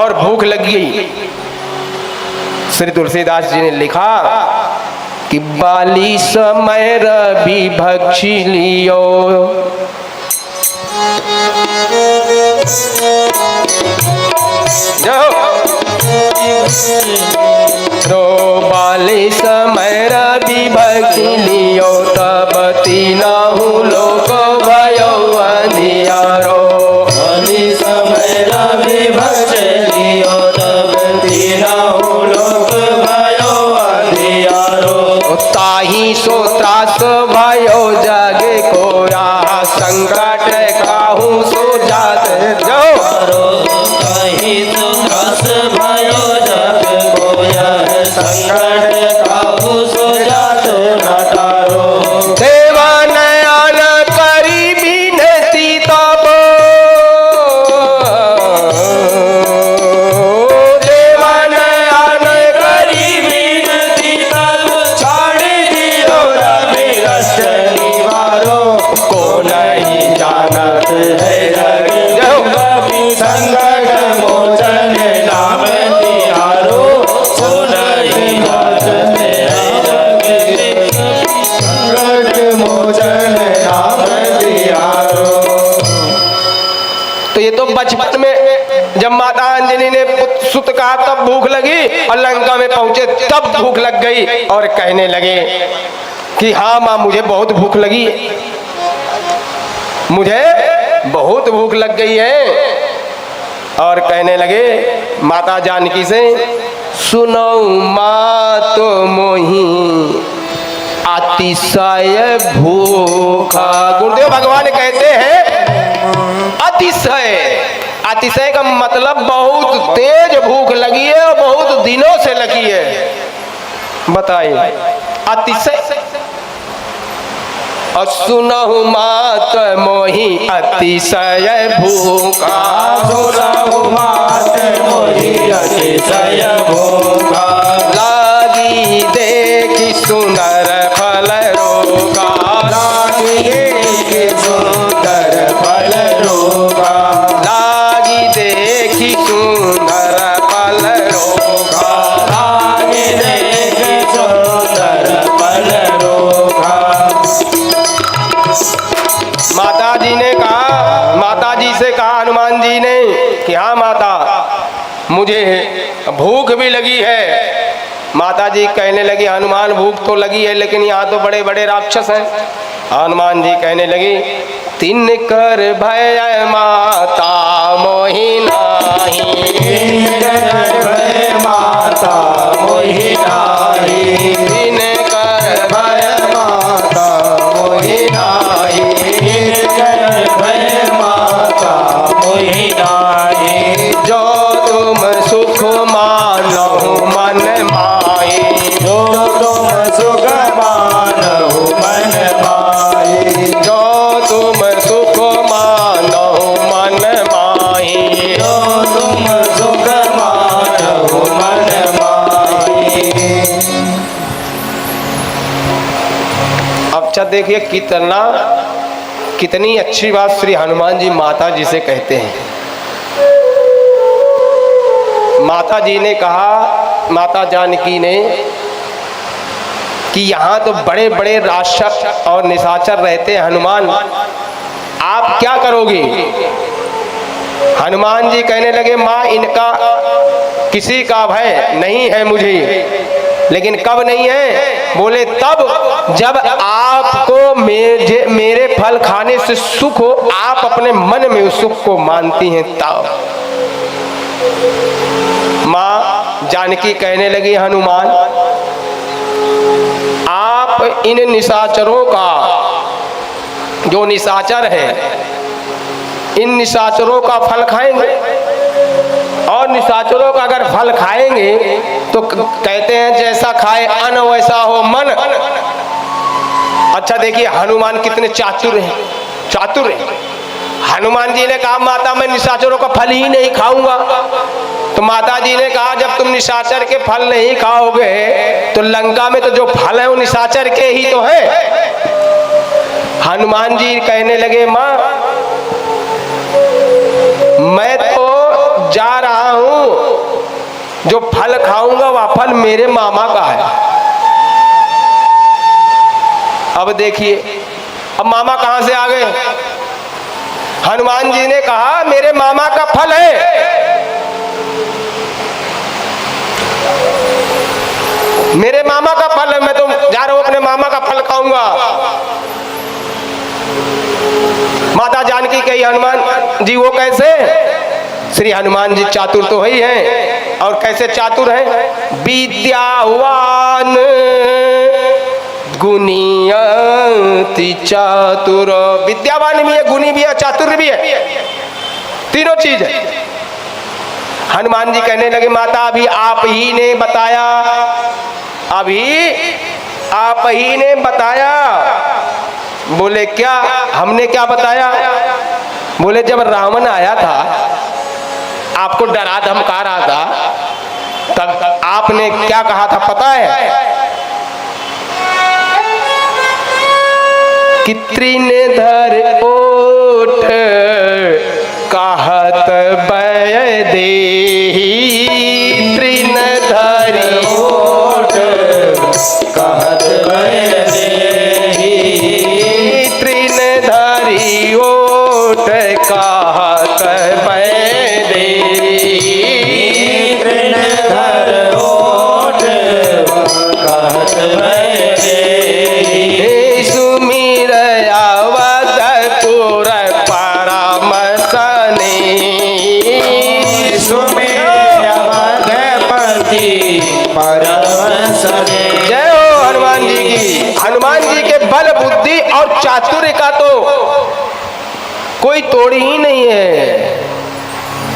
और भूख लग गई। श्री तुलसीदास जी ने लिखा कि बाली समय रवि भक्षी लियो, रो बाली समय रवि भक्षी लियो, तब तीनहु लोक भयो अंधियारो। बाली समय रवि भक्षी लियो, तब तीनहु लोक भयो अंधियारो। ताही सो त्रास भयो जग कोया, संकट काहू सो जात जो। ताही सो त्रास भयो जग कोया, संकट काहू सो जात नटारो। देवा नयन करी बिनती तब, देवा नयन करी बिनती तब, छाड़ दियो रवि कष्ट निवारो। को नहीं जानत है रवि संकट मोचन नाम तिहारो। को नहीं जानत है संकट मोचन नाम तिहारो। तो ये तो बचपन में जब माता अंजनी ने सुत कहा तब भूख लगी, और लंका में पहुंचे तब भूख लग गई, और कहने लगे कि हाँ माँ मुझे बहुत भूख लगी, मुझे बहुत भूख लग गई है। और कहने लगे माता जानकी से, सुनो माँ तो मोही अतिशय भूखा। गुरुदेव भगवान कहते हैं अतिशय, अतिशय का मतलब बहुत तेज भूख लगी है और बहुत दिनों से लगी है। बताइए अतिशय। और सुनहु मात मोही अतिशय भूखा, सुनहु मात मोही अतिशय भूखा। लागी देखी सुंदर फल रोगा, लागी देखी सुंदर फल रोगा। लागी देखी सुंदर फल रोगा, लागी देखी सुंदर फल रोगा। माता जी ने कहा, माता जी से कहा हनुमान जी ने कि हाँ माता मुझे भूख भी लगी है। माता जी कहने लगी हनुमान भूख तो लगी है, लेकिन यहाँ तो बड़े बड़े राक्षस हैं। हनुमान जी कहने लगी तिन कर भय माता मोहि नाही, तिन कर भय माता मोहि नाही। तिन कर भय माता मोहि नाही। तिन कर भय माता मोहि नाही। जो तुम सुख मानहु मन माही, जो तुम सुख मानहु मन माही। जो तुम सुख मानहु मन माही, जो तुम सुख मानहु मन माही। अब अच्छा देखिए कितनी अच्छी बात श्री हनुमान जी माता जी से कहते हैं। माता जी ने कहा, माता जानकी ने, कि यहाँ तो बड़े बड़े राक्षस और निशाचर रहते हैं हनुमान, आप क्या करोगे? हनुमान जी कहने लगे माँ इनका किसी का भय नहीं है मुझे। लेकिन कब नहीं है? बोले तब जब आपको मेरे फल खाने से सुख हो, आप अपने मन में उस सुख को मानती हैं तब। माँ जानकी कहने लगी हनुमान आप इन निशाचरों का, जो निशाचर हैं, इन निशाचरों का फल खाएंगे, और निशाचरों का अगर फल खाएंगे तो कहते हैं जैसा खाए अन्न वैसा हो मन। अच्छा देखिए हनुमान कितने चातुर हैं। हनुमान जी ने कहा माता मैं निशाचरों का फल ही नहीं खाऊंगा। तो माता जी ने कहा जब तुम निशाचर के फल नहीं खाओगे तो लंका में तो जो फल है वो निशाचर के ही तो हैं। हनुमान जी कहने लगे माँ मैं तो जा रहा हूं, जो फल खाऊंगा वह फल मेरे मामा का है। अब देखिए, अब मामा कहां से आ गए? हनुमान जी ने कहा मेरे मामा का फल है, मेरे मामा का फल है, मैं तो जा रहा हूं अपने मामा का फल खाऊंगा। माता जानकी कही हनुमान जी वो कैसे? श्री हनुमान जी चातुर तो ही हैं, और कैसे चातुर हैं? विद्यावान गुणियति चातुर, विद्यावान भी है, गुणी भी है, चातुर भी है, तीनों चीज है। हनुमान जी कहने लगे माता अभी आप ही ने बताया, अभी आप ही ने बताया। बोले क्या? हमने क्या बताया? बोले जब रावण आया था, आपको डरा धमका रहा था, तब आपने क्या कहा था पता है? कि तृणधर ओठ कहत बय देहि, तृणधर ओठ कहत बय देहि, तृणधरी ओठ कहत बय देहि, तृणधर ओठ कहत बय देहि। सुमिर अवधपुर परम सने, सुमेर अवधपति परम सने। जय हो हनुमान जी की। हनुमान जी के बल बुद्धि और चातुर्य का तो कोई तोड़ ही नहीं है।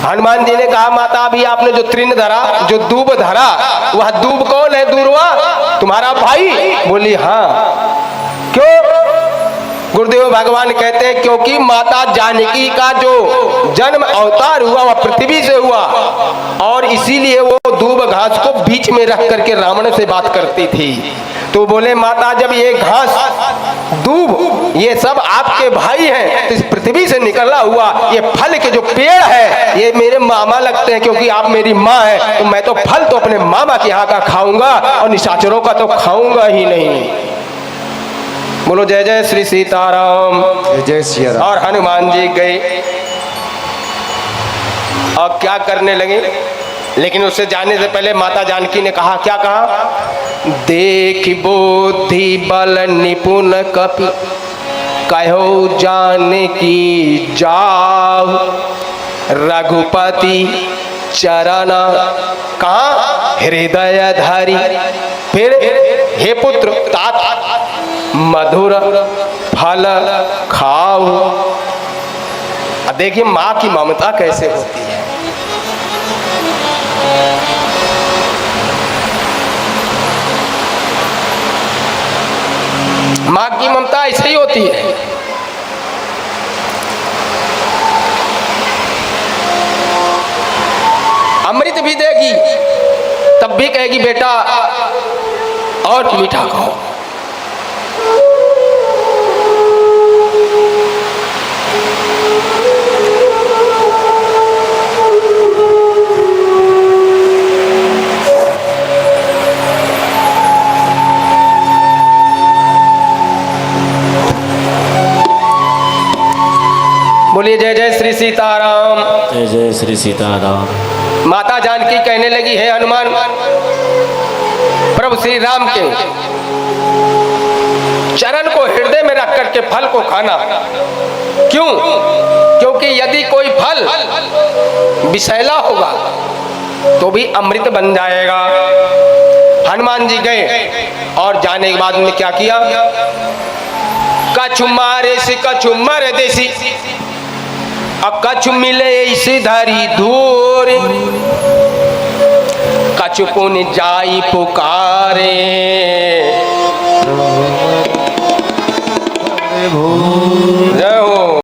हनुमान जी ने कहा माता अभी आपने जो तृण धरा, जो दूब धरा, वह दूब कौन है? दूरवा तुम्हारा भाई? बोली हाँ। क्यों? गुरुदेव भगवान कहते हैं क्योंकि माता जानकी का जो जन्म अवतार हुआ वह पृथ्वी से हुआ, और इसीलिए वो दूब घास को बीच में रख करके रावण से बात करती थी। तो बोले माता जब ये घास दूब ये सब आपके भाई हैं, तो इस पृथ्वी से निकला हुआ ये फल के जो पेड़ है ये मेरे मामा लगते हैं, क्योंकि आप मेरी माँ है, तो मैं तो फल तो अपने मामा के यहाँ का खाऊंगा और निशाचरों का तो खाऊंगा ही नहीं। बोलो जय जय श्री सीताराम। जय श्री राम। और हनुमान जी गए और क्या करने लगे, लेकिन उससे जाने से पहले माता जानकी ने कहा, क्या कहा? देख बुद्धि बल निपुण कपि, कहो जानकी जाऊ, रघुपति चरण कहाँ हृदय धरी। फिर हे पुत्र तात मधुर फल खाओ। अब देखिए माँ की ममता कैसे होती है। माँ की ममता ऐसे ही होती है। अमृत भी देगी तब भी कहेगी बेटा और मीठा खाओ। बोलिए जय जय श्री सीताराम। जय जय श्री सीताराम। माता जानकी कहने लगी है हनुमान प्रभु श्री राम के चरण को हृदय में रख करके फल को खाना। क्यों? क्योंकि यदि कोई फल विषैला होगा तो भी अमृत बन जाएगा। हनुमान जी गए और जाने के बाद में क्या किया? कछु मारे से कछु मर देसी, कछु मिले इसी धरी धूर, कछु पुन जाई पुकारे। जय हो